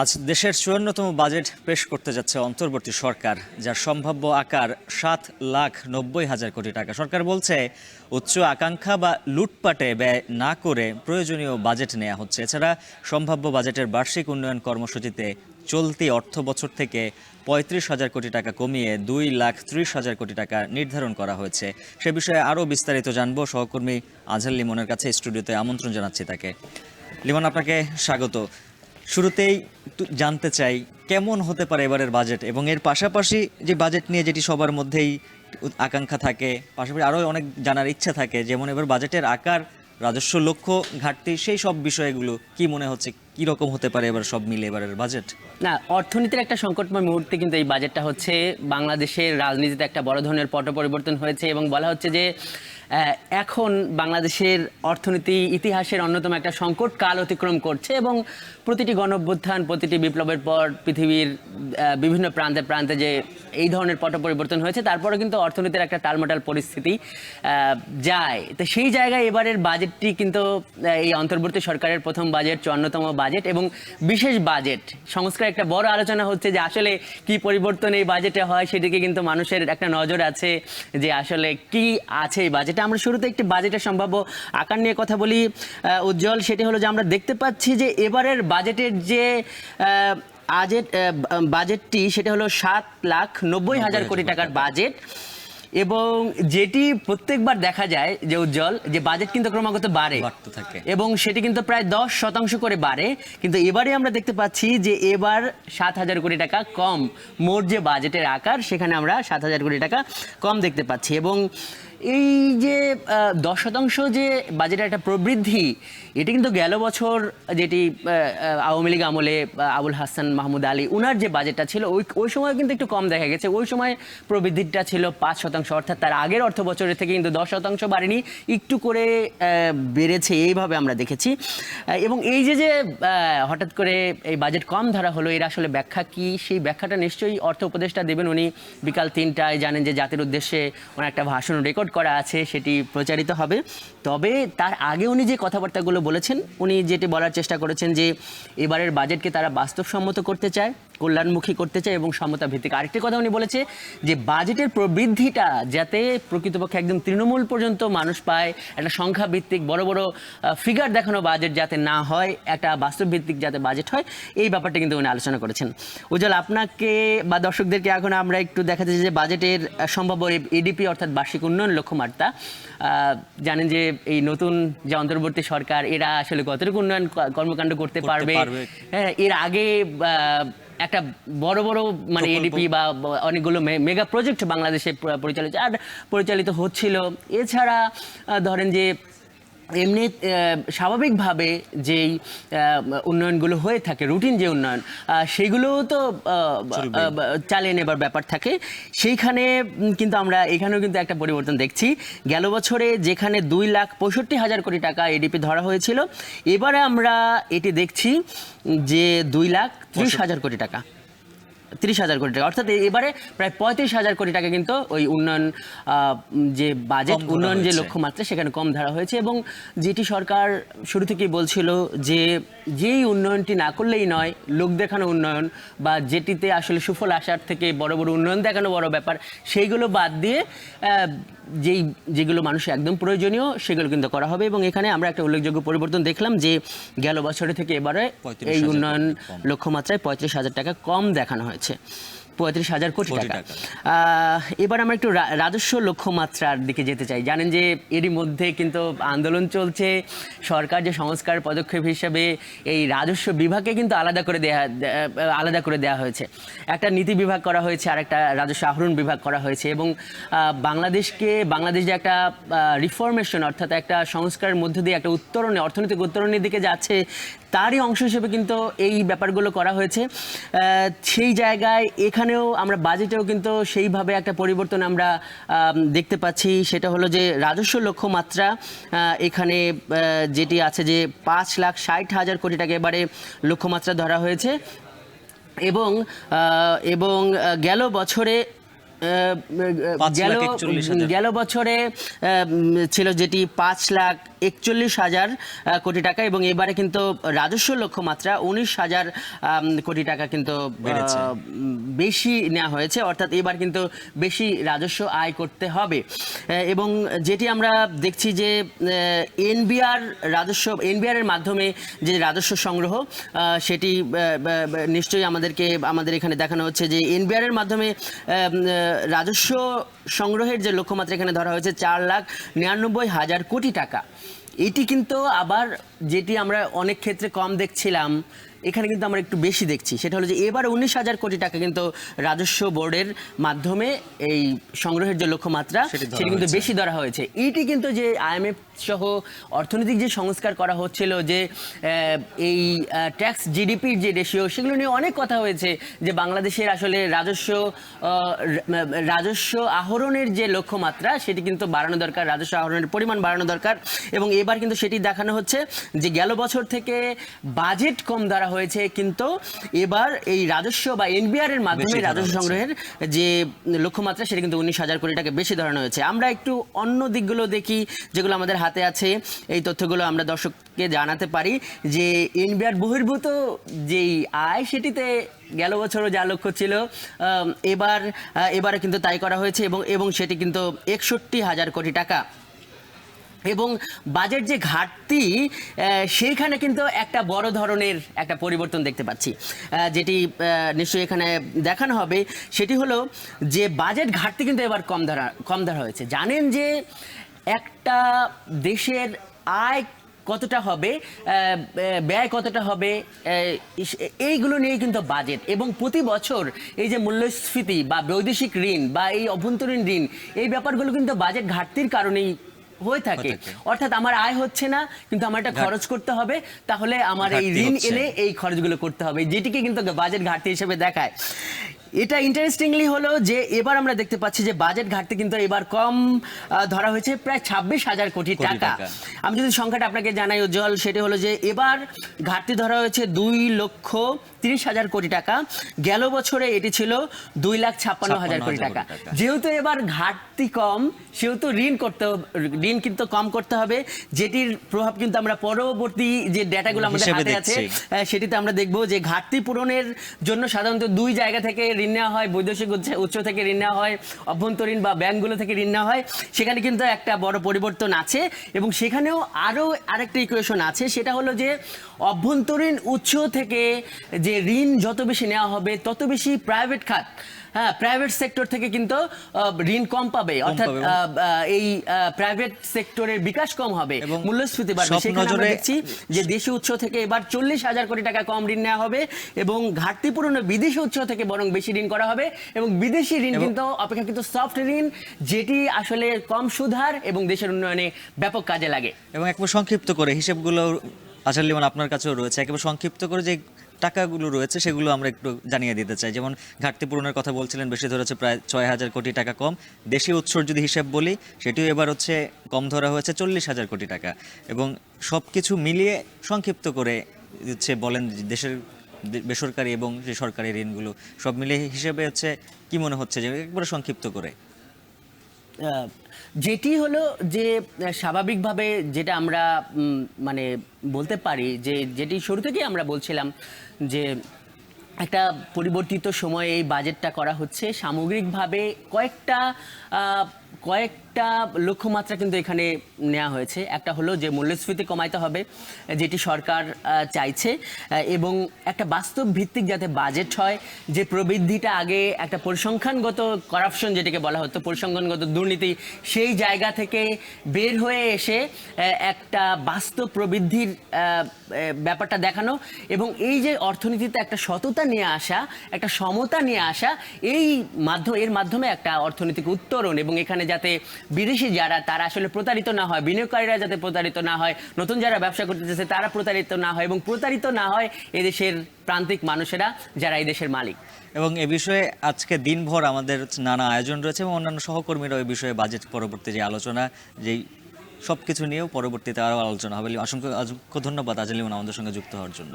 আজ দেশের ৫৪তম বাজেট পেশ করতে যাচ্ছে অন্তর্বর্তী সরকার, যার সম্ভাব্য আকার ৭,৯০,০০০ কোটি টাকা। সরকার বলছে উচ্চ আকাঙ্ক্ষা বা লুটপাটে ব্যয় না করে প্রয়োজনীয় বাজেট নেওয়া হচ্ছে। এছাড়া সম্ভাব্য বাজেটের বার্ষিক উন্নয়ন কর্মসূচিতে চলতি অর্থ বছর থেকে ৩৫,০০০ কোটি টাকা কমিয়ে ২,৩০,০০০ কোটি টাকা নির্ধারণ করা হয়েছে। সে বিষয়ে আরও বিস্তারিত জানবো সহকর্মী আজহার লিমনের কাছে। স্টুডিওতে আমন্ত্রণ জানাচ্ছি তাকে। লিমন, আপনাকে স্বাগত। শুরুতেই জানতে চাই কেমন হতে পারে এবারের বাজেট, এবং এর পাশাপাশি যে বাজেট নিয়ে যেটি সবার মধ্যেই আকাঙ্ক্ষা থাকে, পাশাপাশি আরও অনেক জানার ইচ্ছা থাকে, যেমন এবার বাজেটের আকার, রাজস্ব লক্ষ্য, ঘাটতি, সেই সব বিষয়গুলো কি মনে হচ্ছে, কি রকম হতে পারে এবার সব মিলে এবারের বাজেট? না, অর্থনীতির একটা সংকটময় মুহূর্তে কিন্তু এই বাজেটটা হচ্ছে। বাংলাদেশের রাজনীতিতে একটা বড় ধরনের পট পরিবর্তন হয়েছে এবং বলা হচ্ছে যে এখন বাংলাদেশের অর্থনীতি ইতিহাসের অন্যতম একটা সংকট কাল অতিক্রম করছে এবং প্রতিটি গণঅভ্যুত্থান, প্রতিটি বিপ্লবের পর পৃথিবীর বিভিন্ন প্রান্তে প্রান্তে যে এই ধরনের পট পরিবর্তন হয়েছে, তারপরে কিন্তু অর্থনীতির একটা টালমাটাল পরিস্থিতি যায়। তো সেই জায়গায় এবারের বাজেটটি কিন্তু এই অন্তর্বর্তী সরকারের প্রথম বাজেট, ৫৪তম বাজেট এবং বিশেষ বাজেট সংস্কার একটা বড় আলোচনা হচ্ছে যে আসলে কি পরিবর্তন এই বাজেটে হয়, সেদিকে কিন্তু মানুষের একটা নজর আছে যে আসলে কি আছে এই বাজেটে। আমরা শুরুতে একটি বাজেটের সম্ভাব্য আকার নিয়ে কথা বলি উজ্জ্বল। সেটি হলো যে আমরা দেখতে পাচ্ছি যে এবারের বাজেটের যে বাজেটটি সেটা হলো ৭,৯০,০০০ কোটি টাকার বাজেট, এবং যেটি প্রত্যেকবার দেখা যায় যে উজ্জ্বল যে বাজেট কিন্তু ক্রমাগত বাড়ে এবং সেটি কিন্তু প্রায় ১০% করে বাড়ে। কিন্তু এবারে আমরা দেখতে পাচ্ছি যে এবার ৭,০০০ কোটি টাকা কম, মোট যে বাজেটের আকার সেখানে আমরা ৭,০০০ কোটি টাকা কম দেখতে পাচ্ছি। এবং এই যে ১০% যে বাজেটের একটা প্রবৃদ্ধি, এটি কিন্তু গেল বছর যেটি আওয়ামী লীগ আমলে আবুল হাসান মাহমুদ আলী উনার যে বাজেটটা ছিল ওই সময় কিন্তু একটু কম দেখা গেছে। ওই সময় প্রবৃদ্ধিটা ছিল ৫%, অর্থাৎ তার আগের অর্থ বছরের থেকে কিন্তু ১০% বাড়েনি, একটু করে বেড়েছে, এইভাবে আমরা দেখেছি। এবং এই যে হঠাৎ করে এই বাজেট কম ধরা হলো, এর আসলে ব্যাখ্যা কি, সেই ব্যাখ্যাটা নিশ্চয়ই অর্থ উপদেষ্টা দেবেন। উনি বিকাল ৩টায় জানেন যে জাতির উদ্দেশ্যে ওনার একটা ভাষণ রেকর্ড করা আছে, সেটি প্রচারিত হবে। তবে তার আগে উনি যে কথাবার্তাগুলো বলেছেন, উনি যেটি বলার চেষ্টা করেছেন যে এবারের বাজেটকে তারা বাস্তবসম্মত করতে চায়, কল্যাণমুখী করতে চায় এবং সমতা ভিত্তিক। আরেকটি কথা উনি বলেছে যে বাজেটের প্রবৃদ্ধিটা যাতে প্রকৃতপক্ষে একদম তৃণমূল পর্যন্ত মানুষ পায়, একটা সংখ্যা ভিত্তিক বড় বড় ফিগার দেখানো বাজেট যাতে না হয়, একটা বাস্তব ভিত্তিক যাতে বাজেট হয়, এই ব্যাপারটা কিন্তু উনি আলোচনা করেছেন। উজ্জ্বল, আপনাকে বা দর্শকদেরকে এখন আমরা একটু দেখাতে চাই যে বাজেটের সম্ভাব্য এডিপি অর্থাৎ বার্ষিক উন্নয়ন লক্ষ্যমাত্রা। জানেন যে এই নতুন যে অন্তর্বর্তী সরকার, এরা আসলে কতটুকু উন্নয়ন কর্মকাণ্ড করতে পারবে। হ্যাঁ, এর আগে একটা বড় বড় মানে এডিপি বা অনেকগুলো মেগা প্রজেক্ট বাংলাদেশে পরিচালিত হচ্ছিল। এছাড়া ধরেন যে এমনি স্বাভাবিকভাবে যেই উন্নয়নগুলো হয়ে থাকে, রুটিন যে উন্নয়ন, সেগুলোও তো চালিয়ে নেবার ব্যাপার থাকে। সেইখানে কিন্তু আমরা এখানেও কিন্তু একটা পরিবর্তন দেখছি। গেল বছরে যেখানে 2,65,000 কোটি টাকা এডিপি ধরা হয়েছিল, এবারে আমরা এটি দেখছি যে 2,30,000 কোটি টাকা, 30,000 কোটি টাকা, অর্থাৎ এবারে প্রায় 35,000 কোটি টাকা কিন্তু ওই উন্নয়ন যে বাজেট, উন্নয়ন যে লক্ষ্যমাত্রা সেখানে কম ধরা হয়েছে। এবং যেটি সরকার শুরু থেকেই বলছিল যে যেই উন্নয়নটি না করলেই নয়, লোক দেখানো উন্নয়ন বা যেটিতে আসলে সুফল আসার থেকে বড় বড় উন্নয়ন দেখানো বড় ব্যাপার, সেইগুলো বাদ দিয়ে যেগুলো মানুষের একদম প্রয়োজনীয় সেগুলো কিন্তু করা হবে। এবং এখানে আমরা একটা উল্লেখযোগ্য পরিবর্তন দেখলাম যে গেল বছরের থেকে এবারে এই উন্নয়ন লক্ষ্যমাত্রায় 35,000 টাকা কম দেখানো হয়েছে, 35,000 কোটি টাকা। এবার আমরা একটু রাজস্ব লক্ষ্যমাত্রার দিকে যেতে চাই। জানেন যে এরই মধ্যে কিন্তু আন্দোলন চলছে, সরকার যে সংস্কার পদক্ষেপ হিসেবে এই রাজস্ব বিভাগকে কিন্তু আলাদা করে দেওয়া হয়েছে। একটা নীতি বিভাগ করা হয়েছে আর একটা রাজস্ব আহরণ বিভাগ করা হয়েছে। এবং বাংলাদেশ যে একটা রিফরমেশন অর্থাৎ একটা সংস্কারের মধ্য দিয়ে একটা উত্তরণে, অর্থনৈতিক উত্তরণের দিকে যাচ্ছে, তারই অংশ হিসেবে কিন্তু এই ব্যাপারগুলো করা হয়েছে। সেই জায়গায় এখানেও আমরা বাজেটেও কিন্তু সেইভাবে একটা পরিবর্তন আমরা দেখতে পাচ্ছি। সেটা হলো যে রাজস্ব লক্ষ্যমাত্রা এখানে যেটি আছে যে 5,60,000 কোটি টাকা এবারে লক্ষ্যমাত্রা ধরা হয়েছে। এবং গেল বছরে গেল বছরে ছিল যেটি 5,41,000 কোটি টাকা, এবং এবারে কিন্তু রাজস্ব লক্ষ্যমাত্রা 19,000 কোটি টাকা কিন্তু বেশি নেওয়া হয়েছে, অর্থাৎ এবার কিন্তু বেশি রাজস্ব আয় করতে হবে। এবং যেটি আমরা দেখছি যে এনবিআর এর মাধ্যমে যে রাজস্ব সংগ্রহ, সেটি নিশ্চয়ই আমাদের এখানে দেখানো হচ্ছে যে এনবিআর এর মাধ্যমে রাজস্ব সংগ্রহের যে লক্ষ্যমাত্রা এখানে ধরা হয়েছে 4,99,000 কোটি টাকা। এটি কিন্তু আবার যেটি আমরা অনেক ক্ষেত্রে কম দেখছিলাম, এখানে কিন্তু আমরা একটু বেশি দেখছি। সেটা হলো যে এবার 19,000 কোটি টাকা কিন্তু রাজস্ব বোর্ডের মাধ্যমে এই সংগ্রহের যে লক্ষ্যমাত্রা সেটি কিন্তু বেশি ধরা হয়েছে। এটি কিন্তু যে IMF সহ অর্থনৈতিক যে সংস্কার করা হচ্ছিল, যে এই ট্যাক্স জিডিপির যে রেশিও, সেগুলো নিয়ে অনেক কথা হয়েছে যে বাংলাদেশের আসলে রাজস্ব আহরণের যে লক্ষ্যমাত্রা সেটি কিন্তু বাড়ানো দরকার, রাজস্ব আহরণের পরিমাণ বাড়ানো দরকার। এবং এবার কিন্তু সেটি দেখানো হচ্ছে যে গেল বছর থেকে বাজেট কম ধরা হয়েছে, কিন্তু এবার এই রাজস্ব বা এনবিআর এর মাধ্যমে রাজস্ব সংগ্রহের যে লক্ষ্যমাত্রা সেটা কিন্তু 19,000 কোটি টাকা বেশি ধরানো হয়েছে। আমরা একটু অন্য দিকগুলো দেখি যেগুলো আমাদের হাতে আছে, এই তথ্যগুলো আমরা দর্শককে জানাতে পারি যে এনবিআর বহির্ভূত যেই আয় সেটিতে গেল বছরও যা লক্ষ্য ছিল এবারে কিন্তু তাই করা হয়েছে, এবং সেটি কিন্তু 61,000 কোটি টাকা। এবং বাজেট যে ঘাটতি, সেইখানে কিন্তু একটা বড় ধরনের একটা পরিবর্তন দেখতে পাচ্ছি, যেটি নিশ্চয়ই এখানে দেখানো হবে। সেটি হলো যে বাজেট ঘাটতি কিন্তু এবার কম ধরা হয়েছে। জানেন যে একটা দেশের আয় কতটা হবে, ব্যয় কতটা হবে, এইগুলো নিয়ে কিন্তু বাজেট। এবং প্রতি বছর এই যে মূল্যস্ফীতি বা বৈদেশিক ঋণ বা এই অভ্যন্তরীণ ঋণ, এই ব্যাপারগুলো কিন্তু বাজেট ঘাটতির কারণেই হয়ে থাকে। অর্থাৎ আমার আয় হচ্ছে না, কিন্তু আমার একটা খরচ করতে হবে, তাহলে আমার এই ঋণ এনে এই খরচগুলো করতে হবে, যেটিকে কিন্তু বাজেট ঘাটতি হিসেবে দেখায়। এটা ইন্টারেস্টিংলি হলো যে এবার আমরা দেখতে পাচ্ছি যে বাজেট ঘাটতি কিন্তু এবার কম ধরা হয়েছে, প্রায় 26,000 কোটি টাকা। আমি যদি সংখ্যাটা আপনাকে জানাই উজ্জ্বল, সেটি হলো যে এবার ঘাটতি ধরা হয়েছে 2,30,000 কোটি টাকা। গেল বছরে এটি ছিল 2,56,000 কোটি টাকা। যেহেতু এবার ঘাটতি কম, সেহেতু ঋণ কিন্তু কম করতে হবে, যেটির প্রভাব কিন্তু আমরা পরবর্তী যে ডেটাগুলো আমাদের হাতে আছে সেটিতে আমরা দেখব যে ঘাটতি পূরণের জন্য সাধারণত দুই জায়গা থেকে ঋণ নেওয়া হয়, বৈদেশিক উৎস থেকে ঋণ নেওয়া হয়, অভ্যন্তরীণ বা ব্যাংকগুলো থেকে ঋণ নেওয়া হয়। সেখানে কিন্তু একটা বড় পরিবর্তন আছে, এবং সেখানেও আরেকটা ইকুয়েশন আছে, সেটা হলো যে অভ্যন্তরীণ উৎস থেকে যে ঋণ যত বেশি নেওয়া হবে তত বেশি প্রাইভেট খাত, প্রাইভেট সেক্টর থেকে কিন্তু ঋণ কম পাবে, অর্থাৎ এই প্রাইভেট সেক্টরের বিকাশ কম হবে, মূল্যস্ফীতি বাড়বে। সেখানে আমরা দেখছি যে দেশি উৎস থেকে এবার 40,000 কোটি টাকা কম ঋণ নেওয়া হবে, এবং ঘাটতি পূরণে বিদেশি উৎস থেকে বরং বেশি ঋণ করা হবে। এবং বিদেশি ঋণ কিন্তু অপেক্ষাকৃত সফট ঋণ, যেটি আসলে কম সুদহার এবং দেশের উন্নয়নে ব্যাপক কাজে লাগে। এবং একবার সংক্ষিপ্ত করে হিসেবগুলো আজহার লিমন আপনার কাছেও রয়েছে, একেবারে সংক্ষিপ্ত করে যে টাকাগুলো রয়েছে সেগুলো আমরা একটু জানিয়ে দিতে চাই। যেমন ঘাটতি পূরণের কথা বলছিলেন, বেশি ধরেছে প্রায় 6,000 কোটি টাকা কম। দেশি উৎসর যদি হিসাব বলি, সেটিও এবার হচ্ছে কম ধরা হয়েছে 40,000 কোটি টাকা। এবং সব কিছু মিলিয়ে সংক্ষিপ্ত করে হচ্ছে বলেন দেশের বেসরকারি এবং যে সরকারি ঋণগুলো সব মিলিয়ে হিসেবে হচ্ছে কি মনে হচ্ছে, যে একবারে সংক্ষিপ্ত করে? যেটি হলো যে স্বাভাবিকভাবে যেটা আমরা মানে বলতে পারি, যে যেটি শুরু থেকেই আমরা বলছিলাম যে একটা পরিবর্তিত সময়ে এই বাজেটটা করা হচ্ছে। সামগ্রিকভাবে কয়েকটা লক্ষ্যমাত্রা কিন্তু এখানে নেওয়া হয়েছে। একটা হলো যে মূল্যস্ফীতি কমাইতে হবে, যেটি সরকার চাইছে, এবং একটা বাস্তব ভিত্তিক যাতে বাজেট হয়, যে প্রবৃদ্ধিটা আগে একটা পরিসংখ্যানগত করাপশন যেটাকে বলা হতো, পরিসংখ্যানগত দুর্নীতি, সেই জায়গা থেকে বের হয়ে এসে একটা বাস্তব প্রবৃদ্ধির ব্যাপারটা দেখানো, এবং এই যে অর্থনীতিতে একটা সততা নিয়ে আসা, একটা সমতা নিয়ে আসা, এর মাধ্যমে একটা অর্থনৈতিক উত্তরণ, এবং এখানে যাতে বিদেশি যারা তারা আসলে প্রতারিত না হয়, বিনিয়োগকারীরা যাতে প্রতারিত না হয়, নতুন যারা ব্যবসা করতেছে তারা প্রতারিত না হয়, এবং প্রতারিত না হয় এদেশের প্রান্তিক মানুষেরা যারা এই দেশের মালিক। এবং এ বিষয়ে আজকে দিনভর আমাদের নানা আয়োজন রয়েছে, এবং অন্যান্য সহকর্মীরা এই বিষয়ে বাজেট পরবর্তী যে আলোচনা, যেই সবকিছু নিয়েও পরবর্তীতে আরও আলোচনা হবে। অসংখ্য ধন্যবাদ আজহার লিমন আমাদের সঙ্গে যুক্ত হওয়ার জন্য।